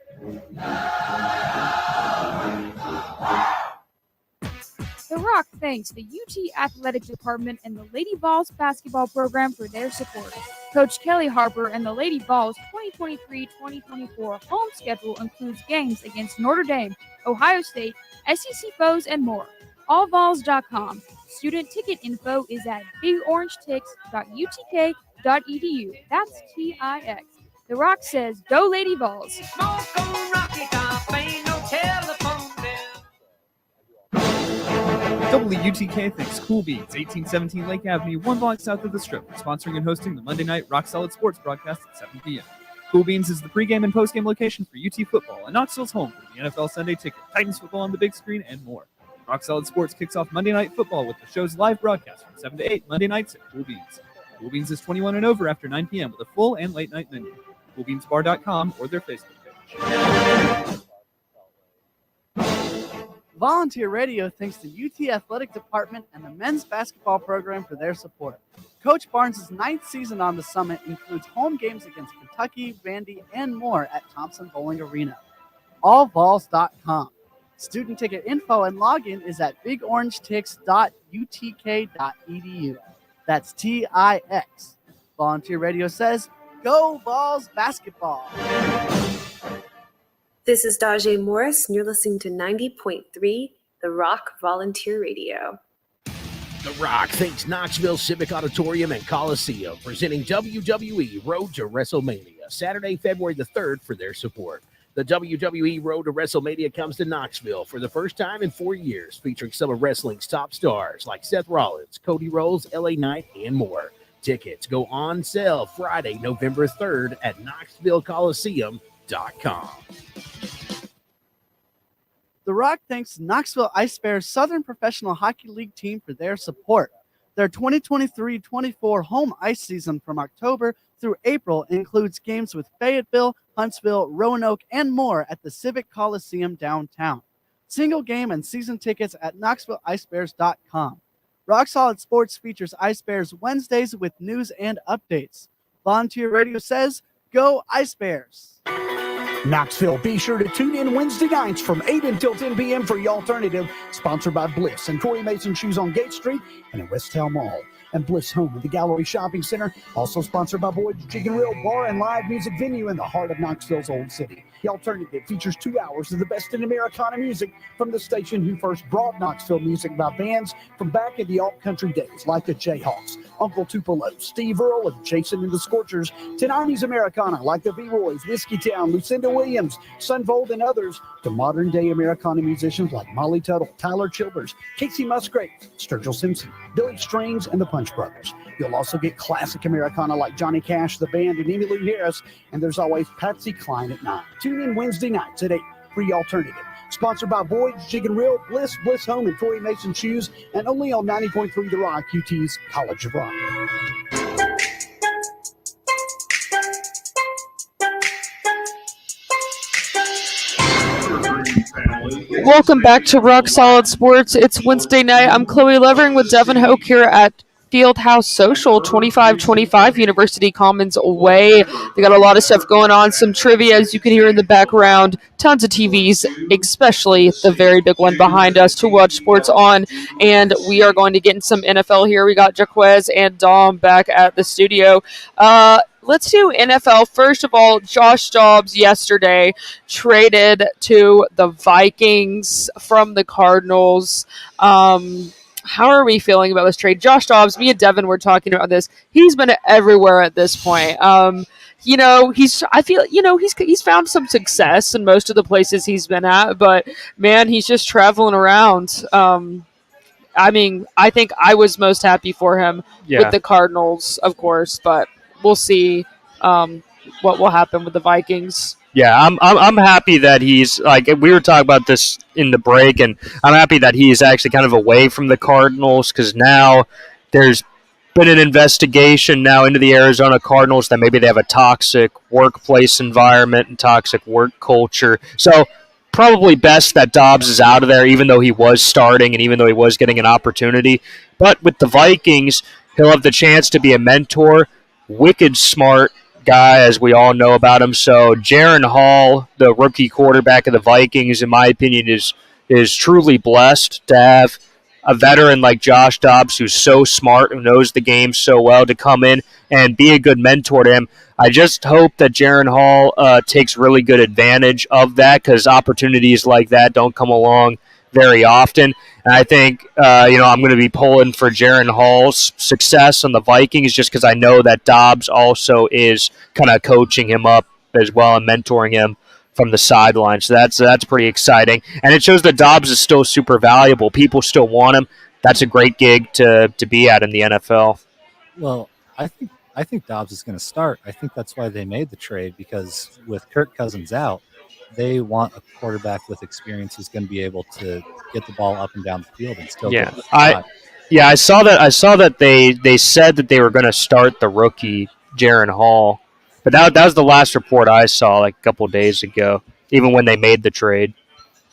The Rock thanks the UT Athletic Department and the Lady Vols basketball program for their support. Coach Kelly Harper and the Lady Vols 2023-2024 home schedule includes games against Notre Dame, Ohio State, SEC foes, and more. Allvols.com. Student ticket info is at bigorangetics.utk.edu. That's TIX. The Rock says, go Lady Vols! WUTK thanks Cool Beans, 1817 Lake Avenue, 1 block south of the Strip, for sponsoring and hosting the Monday night Rock Solid Sports broadcast at 7 p.m. Cool Beans is the pregame and postgame location for UT football, and Knoxville's home for the NFL Sunday Ticket, Titans football on the big screen, and more. Rock Solid Sports kicks off Monday Night Football with the show's live broadcast from 7 to 8 Monday nights at Cool Beans. Cool Beans is 21 and over after 9 p.m. with a full and late night menu. CoolBeansBar.com or their Facebook page. Volunteer Radio thanks the UT Athletic Department and the men's basketball program for their support. Coach Barnes' 9th season on the Summit includes home games against Kentucky, Vandy, and more at Thompson Bowling Arena. AllVols.com. Student ticket info and login is at bigorangetics.utk.edu. That's TIX. Volunteer Radio says, go Vols basketball. This is Dajae Morris, and you're listening to 90.3 The Rock Volunteer Radio. The Rock thanks Knoxville Civic Auditorium and Coliseum, presenting WWE Road to WrestleMania, Saturday, February the 3rd, for their support. The WWE Road to WrestleMania comes to Knoxville for the first time in 4 years, featuring some of wrestling's top stars like Seth Rollins, Cody Rhodes, LA Knight, and more. Tickets go on sale Friday, November 3rd at KnoxvilleColiseum.com. The Rock thanks Knoxville Ice Bears Southern Professional Hockey League team for their support. Their 2023-24 home ice season from October through April includes games with Fayetteville, Huntsville, Roanoke, and more at the Civic Coliseum downtown. Single game and season tickets at KnoxvilleIceBears.com. Rock Solid Sports features Ice Bears Wednesdays with news and updates. Volunteer Radio says, go Ice Bears! Knoxville, be sure to tune in Wednesday nights from 8 until 10 p.m. for The Alternative, sponsored by Bliss and Corey Mason Shoes on Gate Street and at West Town Mall. And Bliss Home at the Gallery Shopping Center, also sponsored by Boyd's Chicken Grill Bar and Live Music Venue in the heart of Knoxville's Old City. The Alternative features 2 hours of the best in Americana music from the station who first brought Knoxville music by bands from back in the alt-country days, like the Jayhawks, Uncle Tupelo, Steve Earle, and Jason and the Scorchers, to 90s Americana like the B-Boys, Whiskey Town, Lucinda Williams, Sunvold, and others, to modern-day Americana musicians like Molly Tuttle, Tyler Childers, Casey Musgrave, Sturgill Simpson, Billy Strings, and the Punch Brothers. You'll also get classic Americana like Johnny Cash, the band, and Emmylou Harris, and there's always Patsy Cline at 9. Tune in Wednesday nights at 8 for The Alternative. Sponsored by Boyd's Chicken Grill, Bliss Home, and Corey Mason Shoes, and only on 90.3 The Rock, UT's College of Rock. Welcome back to Rock Solid Sports. It's Wednesday night. I'm Chloe Levering with Devin Hoke here at Fieldhouse Social, 2525 University Commons away. They got a lot of stuff going on, some trivia as you can hear in the background, tons of TVs, especially the very big one behind us to watch sports on, and we are going to get in some NFL here. We got Jacquez and Dom back at the studio. Let's do NFL. First of all, Josh Dobbs yesterday traded to the Vikings from the Cardinals. How are we feeling about this trade? Josh Dobbs, me and Devin were talking about this. He's been everywhere at this point. He's found some success in most of the places he's been at, but man, he's just traveling around. I think I was most happy for him with the Cardinals, of course, but we'll see what will happen with the Vikings. Yeah, I'm happy that he's, like, we were talking about this in the break, and I'm happy that he's actually kind of away from the Cardinals, because now there's been an investigation now into the Arizona Cardinals that maybe they have a toxic workplace environment and toxic work culture. So probably best that Dobbs is out of there, even though he was starting and even though he was getting an opportunity. But with the Vikings, he'll have the chance to be a mentor, wicked smart guy, as we all know about him. So Jaron Hall, the rookie quarterback of the Vikings, in my opinion, is truly blessed to have a veteran like Josh Dobbs, who's so smart, who knows the game so well, to come in and be a good mentor to him. I just hope that Jaron Hall takes really good advantage of that, because opportunities like that don't come along very often. And I think, I'm going to be pulling for Jaron Hall's success on the Vikings, just because I know that Dobbs also is kind of coaching him up as well and mentoring him from the sideline. So that's pretty exciting. And it shows that Dobbs is still super valuable. People still want him. That's a great gig to be at in the NFL. Well, I think Dobbs is going to start. I think that's why they made the trade, because with Kirk Cousins out, they want a quarterback with experience who's going to be able to get the ball up and down the field and still get the shot. I saw that they said that they were going to start the rookie Jaron Hall, but that was the last report I saw like a couple days ago. Even when they made the trade.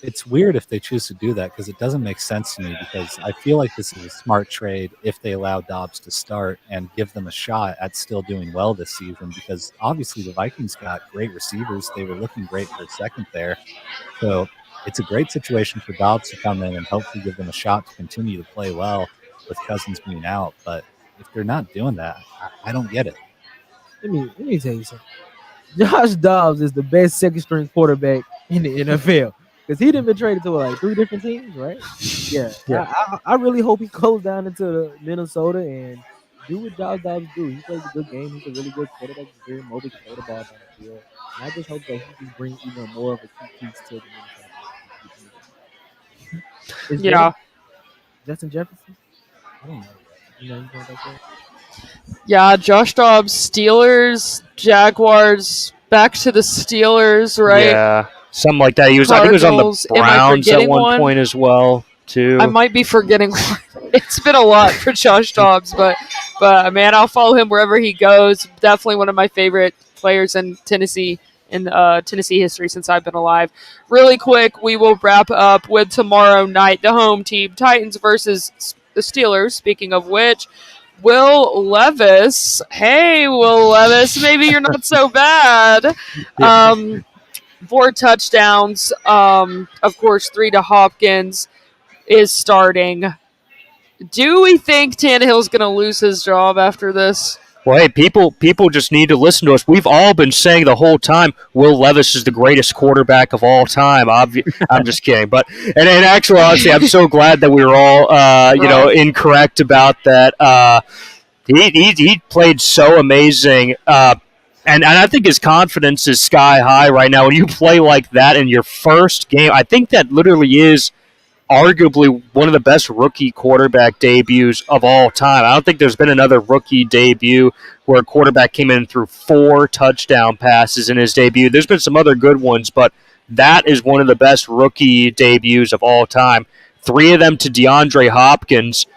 It's weird if they choose to do that, because it doesn't make sense to me, because I feel like this is a smart trade if they allow Dobbs to start and give them a shot at still doing well this season, because obviously the Vikings got great receivers. They were looking great for a second there. So it's a great situation for Dobbs to come in and hopefully give them a shot to continue to play well with Cousins being out. But if they're not doing that, I don't get it. Let me tell you something. Josh Dobbs is the best second-string quarterback in the NFL. Because he didn't been traded to like 3 different teams, right? Yeah. I really hope he goes down into Minnesota and do what Josh Dobbs do. He plays a good game. He's a really good quarterback. He's very mobile, can throw the ball down the field. And I just hope that he can bring even more of a key piece to the Minnesota. Yeah. Justin Jefferson? I don't know. You know anything about that? Yeah, Josh Dobbs, Steelers, Jaguars, back to the Steelers, right? Yeah, something like that. I think he was on the Browns at one point as well, too. I might be forgetting one. It's been a lot for Josh Dobbs, but man, I'll follow him wherever he goes. Definitely one of my favorite players in Tennessee history since I've been alive. Really quick, we will wrap up with tomorrow night, the home team, Titans versus the Steelers. Speaking of which, Will Levis. Hey, Will Levis. Maybe you're not so bad. 4 touchdowns. Of course, 3 to Hopkins is starting. Do we think Tannehill's going to lose his job after this? Well, hey, people just need to listen to us. We've all been saying the whole time Will Levis is the greatest quarterback of all time. I'm just kidding. But in actuality, I'm so glad that we were all incorrect about that. He played so amazing. And I think his confidence is sky high right now. When you play like that in your first game, I think that literally is arguably one of the best rookie quarterback debuts of all time. I don't think there's been another rookie debut where a quarterback came in and threw 4 touchdown passes in his debut. There's been some other good ones, but that is one of the best rookie debuts of all time. 3 of them to DeAndre Hopkins.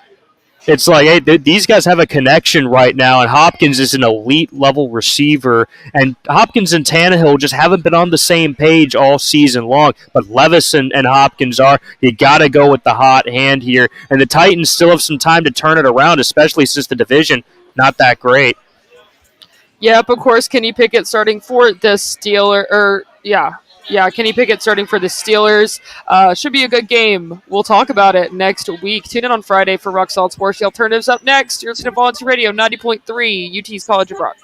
It's like, hey, these guys have a connection right now, and Hopkins is an elite-level receiver, and Hopkins and Tannehill just haven't been on the same page all season long, but Levis and Hopkins are. You got to go with the hot hand here, and the Titans still have some time to turn it around, especially since the division not that great. Yep, of course, Kenny Pickett starting for the Steelers, Kenny Pickett starting for the Steelers. Should be a good game. We'll talk about it next week. Tune in on Friday for Rock Solid Sports. The Alternative's up next. You're listening to Volunteer Radio 90.3, UT's College of Rock.